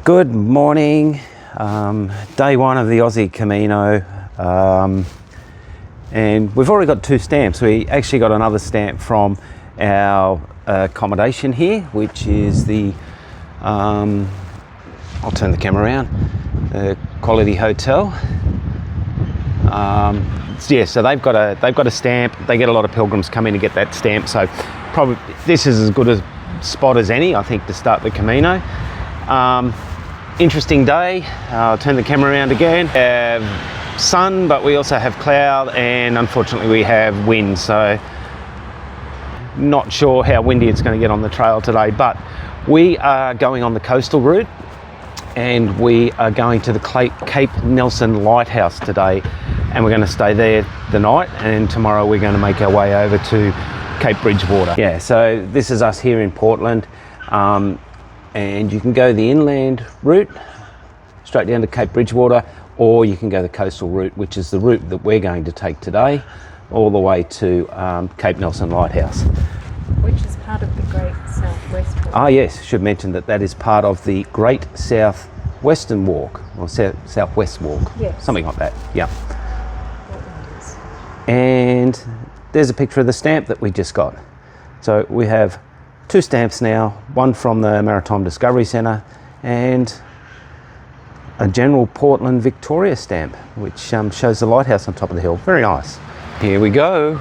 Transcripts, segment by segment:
Good morning, day one of the Aussie Camino, and we've already got 2 stamps. We actually got another stamp from our accommodation here, which is the, I'll turn the camera around, the Quality Hotel. Yeah, so they've got a stamp. They get a lot of pilgrims come in to get that stamp, so probably this is as good a spot as any, I think, to start the Camino. Interesting day. I'll turn the camera around again. We have sun, but we also have cloud, and unfortunately we have wind, so not sure how windy it's going to get on the trail today. But we are going on the coastal route, and we are going to the Cape Nelson Lighthouse today, and we're going to stay there the night, and tomorrow we're going to make our way over to Cape Bridgewater. Yeah, so this is us here in Portland. And you can go the inland route straight down to Cape Bridgewater, or you can go the coastal route, which is the route that we're going to take today, all the way to Cape Nelson Lighthouse. Which is part of the Great Southwest Walk. Ah yes, should mention that that is part of the Great Southwestern Walk, or Southwest Walk, yes. Something like that, yeah. And there's a picture of the stamp that we just got. So we have 2 stamps now, one from the Maritime Discovery Centre and a general Portland Victoria stamp, which shows the lighthouse on top of the hill. Very nice. Here we go.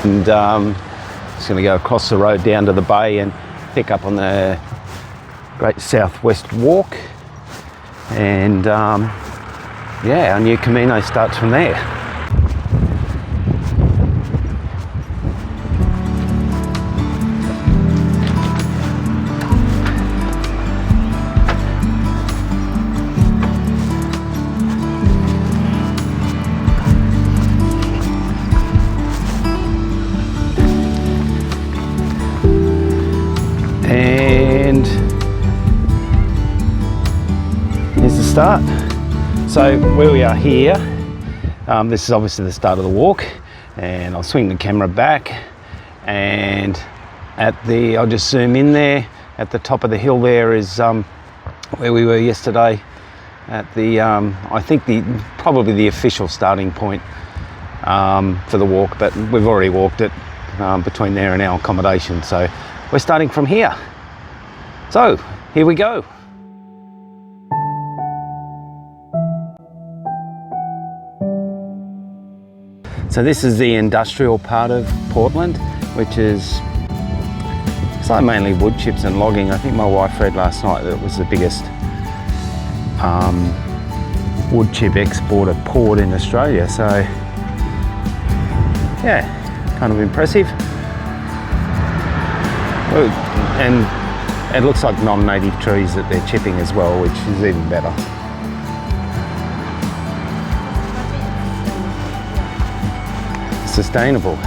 And just going to go across the road down to the bay and pick up on the Great Southwest Walk. And yeah, our new Camino starts from there. And here's the start. So where we are here, this is obviously the start of the walk, and I'll swing the camera back, and I'll just zoom in there. At the top of the hill there is where we were yesterday at the, I think probably the official starting point for the walk, but we've already walked it between there and our accommodation, so we're starting from here. So here we go. So this is the industrial part of Portland, which is, it's like mainly wood chips and logging. I think my wife read last night that it was the biggest wood chip exporter port in Australia. So yeah, kind of impressive. And it looks like non-native trees that they're chipping as well, which is even better. Sustainable.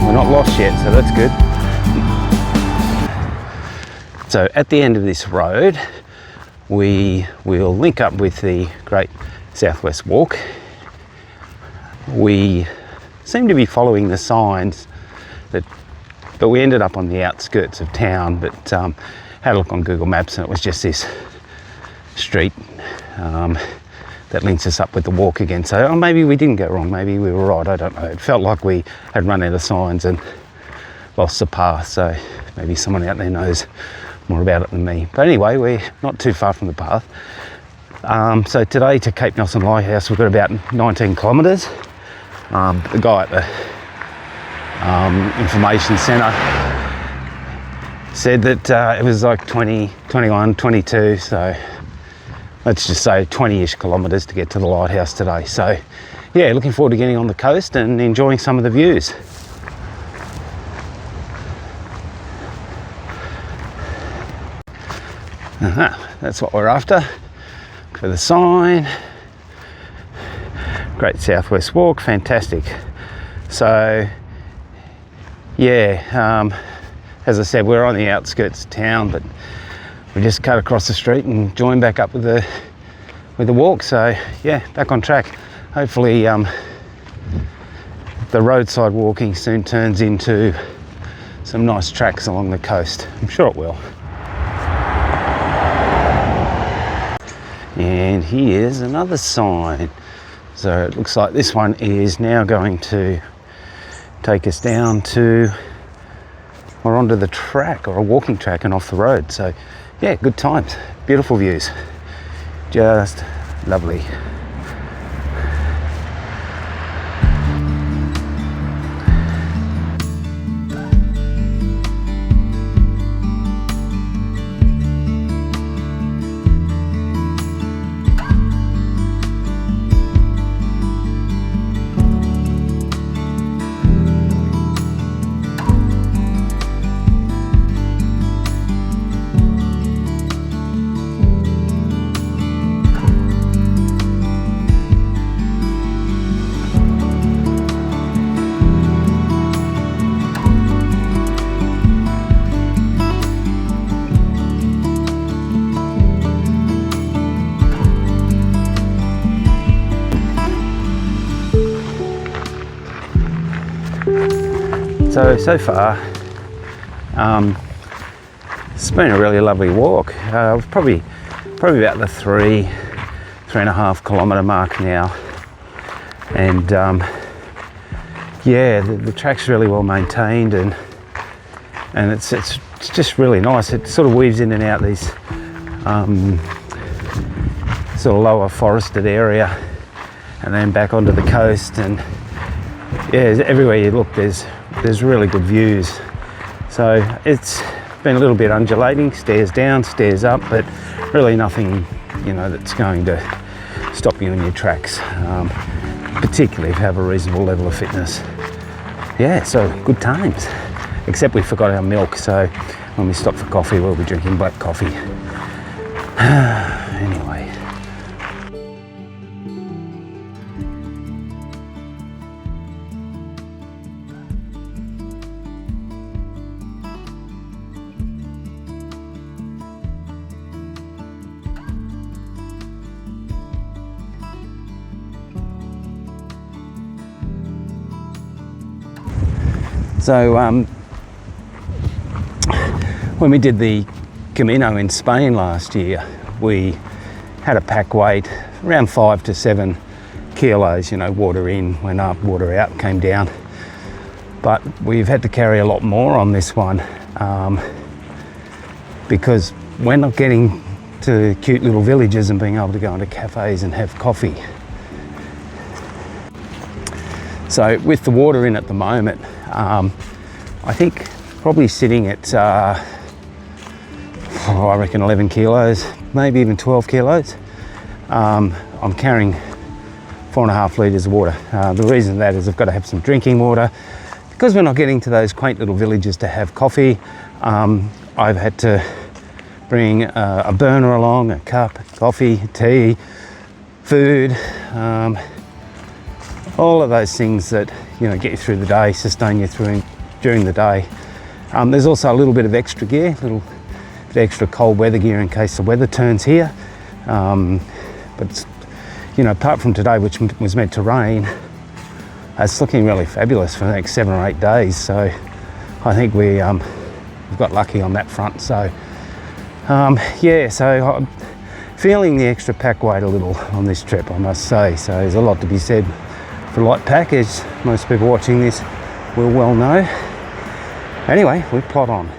We're not lost yet, so that's good. So at the end of this road, we will link up with the Great Southwest Walk. We seem to be following the signs, but we ended up on the outskirts of town, but had a look on Google Maps and it was just this street that links us up with the walk again. So maybe we didn't go wrong, maybe we were right, I don't know. It felt like we had run out of signs and lost the path, so maybe someone out there knows more about it than me. But anyway, we're not too far from the path. So today to Cape Nelson Lighthouse, we've got about 19 kilometres. The guy at the information centre said that it was like 20, 21, 22, so let's just say 20-ish kilometres to get to the lighthouse today. So yeah, looking forward to getting on the coast and enjoying some of the views. That's what we're after. Look for the sign. Great Southwest Walk, fantastic. So yeah, as I said, we're on the outskirts of town, but we just cut across the street and joined back up with the walk. So yeah, back on track. Hopefully the roadside walking soon turns into some nice tracks along the coast. I'm sure it will. And here's another sign. So it looks like this one is now going to take us down to or onto the track, or a walking track, and off the road. So yeah, good times, beautiful views, just lovely. So far, it's been a really lovely walk. Probably about the 3.5 kilometre mark now, and yeah, the track's really well maintained, and it's just really nice. It sort of weaves in and out these sort of lower forested area, and then back onto the coast, and yeah, everywhere you look there's really good views. So it's been a little bit undulating, stairs down, stairs up, but really nothing, you know, that's going to stop you in your tracks, particularly if you have a reasonable level of fitness. Yeah, so good times. Except we forgot our milk, so when we stop for coffee, we'll be drinking black coffee. Anyway. So when we did the Camino in Spain last year, we had a pack weight around 5 to 7 kilos, you know, water in, went up, water out, came down. But we've had to carry a lot more on this one because we're not getting to cute little villages and being able to go into cafes and have coffee. So with the water in at the moment, I think probably sitting at, I reckon 11 kilos, maybe even 12 kilos. I'm carrying 4.5 litres of water. The reason for that is I've got to have some drinking water. Because we're not getting to those quaint little villages to have coffee, I've had to bring a burner along, a cup, coffee, tea, food, all of those things that, you know, get you through the day, sustain you through during the day. There's also a little bit of extra gear, a little bit extra cold weather gear in case the weather turns here. But you know, apart from today, which was meant to rain, it's looking really fabulous for the next 7 or 8 days. So I think we've got lucky on that front. So yeah, so I'm feeling the extra pack weight a little on this trip, I must say. So there's a lot to be said for light pack, as most people watching this will well know. Anyway, we plod on.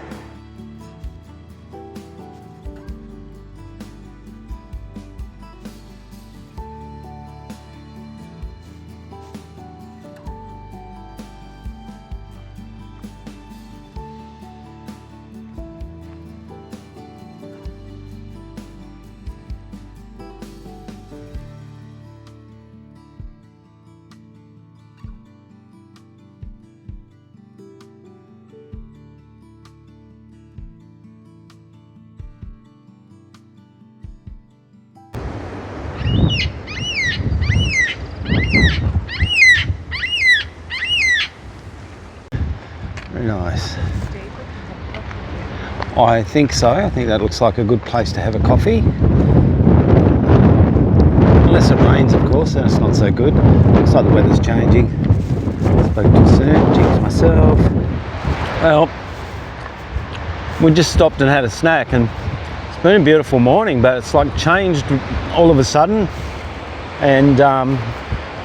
Very nice. I think so. I think that looks like a good place to have a coffee. Unless it rains, of course, then it's not so good. Looks like the weather's changing. Spoke too soon, jinxed myself. Well, we just stopped and had a snack, and it's been a beautiful morning, but it's like changed all of a sudden. And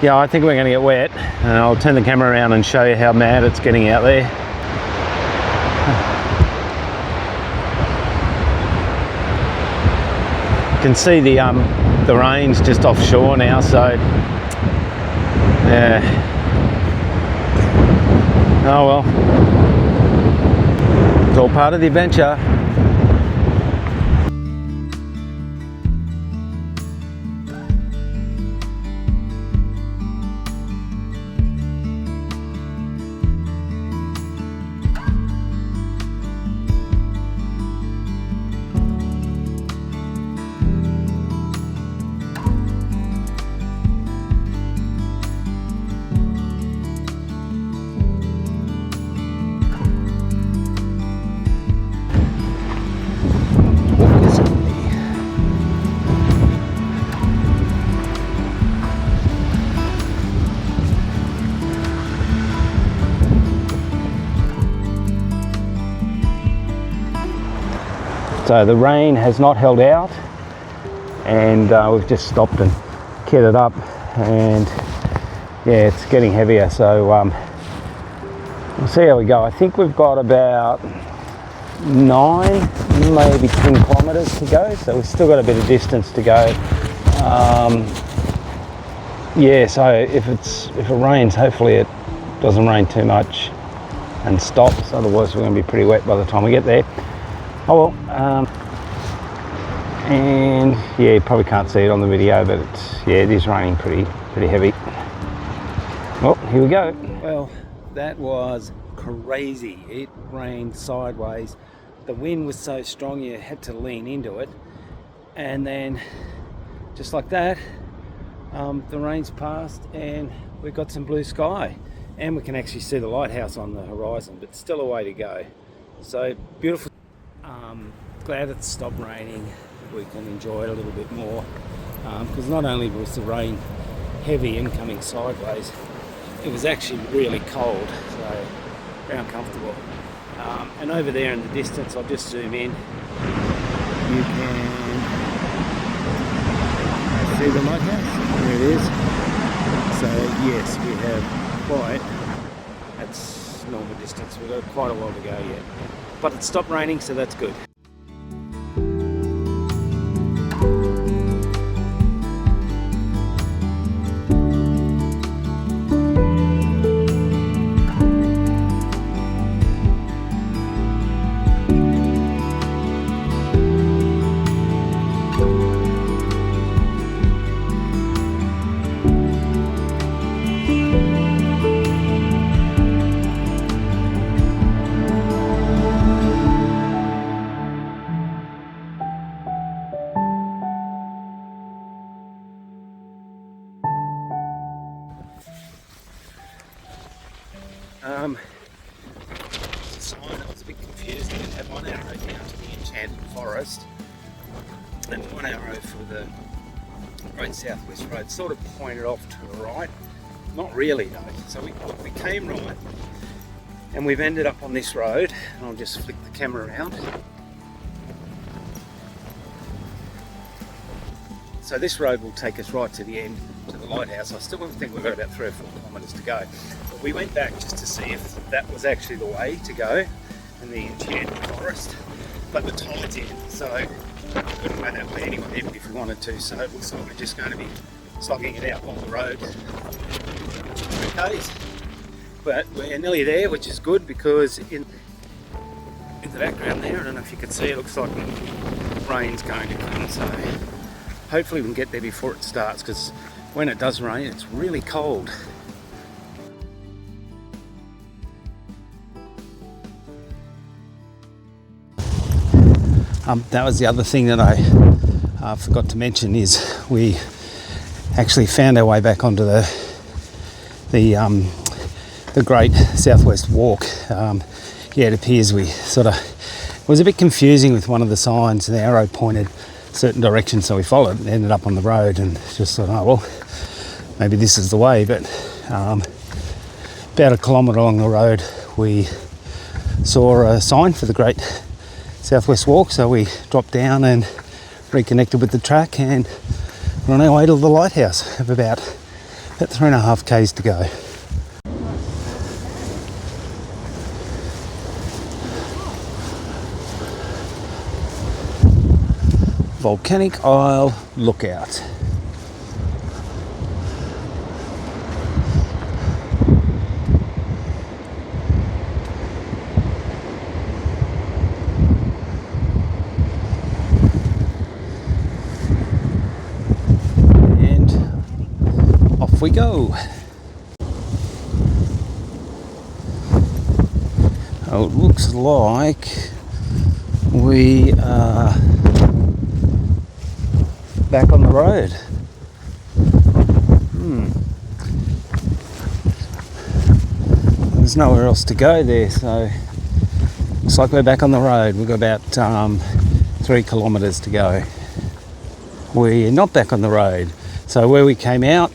yeah, I think we're going to get wet, and I'll turn the camera around and show you how mad it's getting out there. You can see the rain's just offshore now, so yeah. Oh well, it's all part of the adventure. So the rain has not held out, and we've just stopped and kitted up, and yeah, it's getting heavier, so we'll see how we go. I think we've got about 9, maybe 10 kilometres to go, so we've still got a bit of distance to go. Yeah, so if it rains, hopefully it doesn't rain too much and stops, otherwise we're going to be pretty wet by the time we get there. Oh well, and yeah, you probably can't see it on the video, but it is raining pretty heavy. Well, here we go. Well, that was crazy. It rained sideways. The wind was so strong you had to lean into it, and then just like that, the rain's passed and we've got some blue sky, and we can actually see the lighthouse on the horizon, but still a way to go. So beautiful. Glad it's stopped raining. We can enjoy it a little bit more, because not only was the rain heavy and coming sideways, it was actually really cold, so very uncomfortable. And over there in the distance, I'll just zoom in, you can see the lighthouse. There it is. So yes, we have quite, that's normal distance, we've got quite a while to go yet. But it stopped raining, so that's good. Sign, I was a bit confused. It had one arrow down to the enchanted forest and one arrow for the Great Southwest Road, sort of pointed off to the right. Not really though. So we came right and we've ended up on this road, and I'll just flick the camera around. So this road will take us right to the end, to the lighthouse. I still think we've got about 3 or 4 kilometres to go. But we went back just to see if that was actually the way to go in the enchanted forest. But the tide's in, so we couldn't go that way anyway, even if we wanted to. So it looks like we're just going to be slogging it out on the road. Okay, but we're nearly there, which is good, because in the background there, I don't know if you can see, it looks like rain's going to come. So hopefully we can get there before it starts, because when it does rain, it's really cold. That was the other thing that I forgot to mention, is we actually found our way back onto the Great Southwest Walk. Yeah, it appears we sort of It was a bit confusing with one of the signs. The arrow pointed a certain direction, so we followed and ended up on the road and just thought, oh well, maybe this is the way. But about a kilometre along the road we saw a sign for the Great Southwest Walk, so we dropped down and reconnected with the track, and we're on our way to the Lighthouse. Have about 3.5 k's to go. Volcanic Isle Lookout. And off we go. Oh, it looks like we are back on the road. There's nowhere else to go there, so looks like we're back on the road. We've got about 3 kilometres to go. We're not back on the road, so where we came out,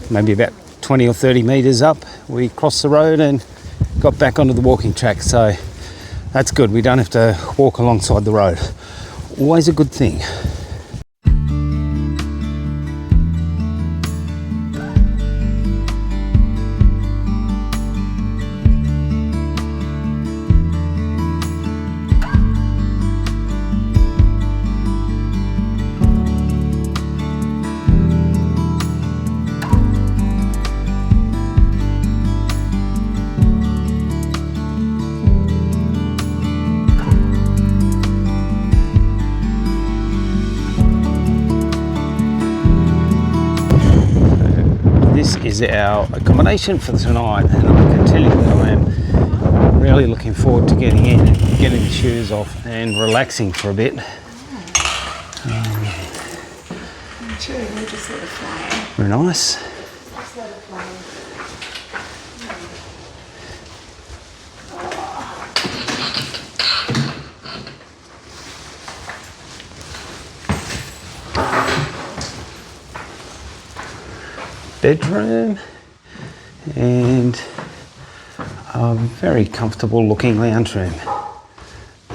maybe about 20 or 30 metres up, we crossed the road and got back onto the walking track, so that's good. We don't have to walk alongside the road. Always a good thing. This is our accommodation for tonight, and I can tell you that I am really looking forward to getting in, getting the shoes off and relaxing for a bit. Sure, we'll just let it fly. Very nice. Just let it fly. Bedroom and a very comfortable looking lounge room.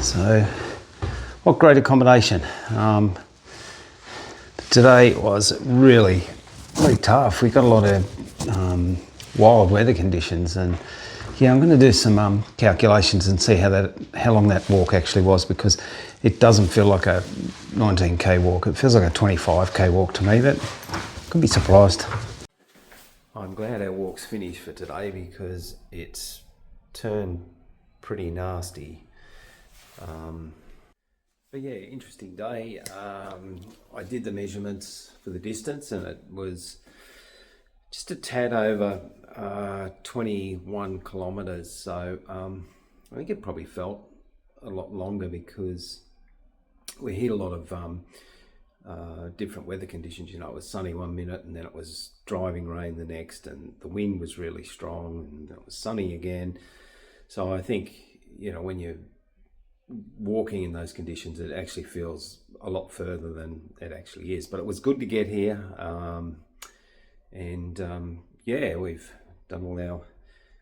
So what great accommodation. Today was really tough. We got a lot of wild weather conditions, and yeah, I'm going to do some calculations and see how long that walk actually was, because it doesn't feel like a 19k walk. It feels like a 25k walk to me, but could be surprised. I'm glad our walk's finished for today, because it's turned pretty nasty. But yeah, interesting day. I did the measurements for the distance, and it was just a tad over 21 kilometres. So I think it probably felt a lot longer, because we hit a lot of different weather conditions. You know, it was sunny one minute and then it was driving rain the next, and the wind was really strong, and it was sunny again. So I think, you know, when you're walking in those conditions, it actually feels a lot further than it actually is. But it was good to get here, yeah, we've done all our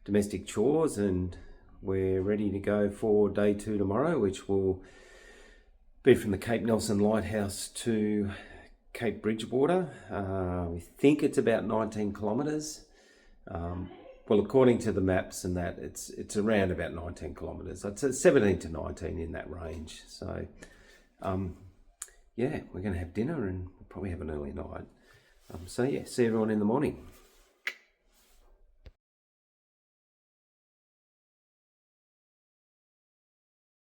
domestic chores and we're ready to go for day 2 tomorrow, which will be from the Cape Nelson Lighthouse to Cape Bridgewater. We think it's about 19 kilometres. Well, according to the maps and that, it's around about 19 kilometres. It's 17 to 19 in that range. So, yeah, we're going to have dinner and we'll probably have an early night. So yeah, see everyone in the morning.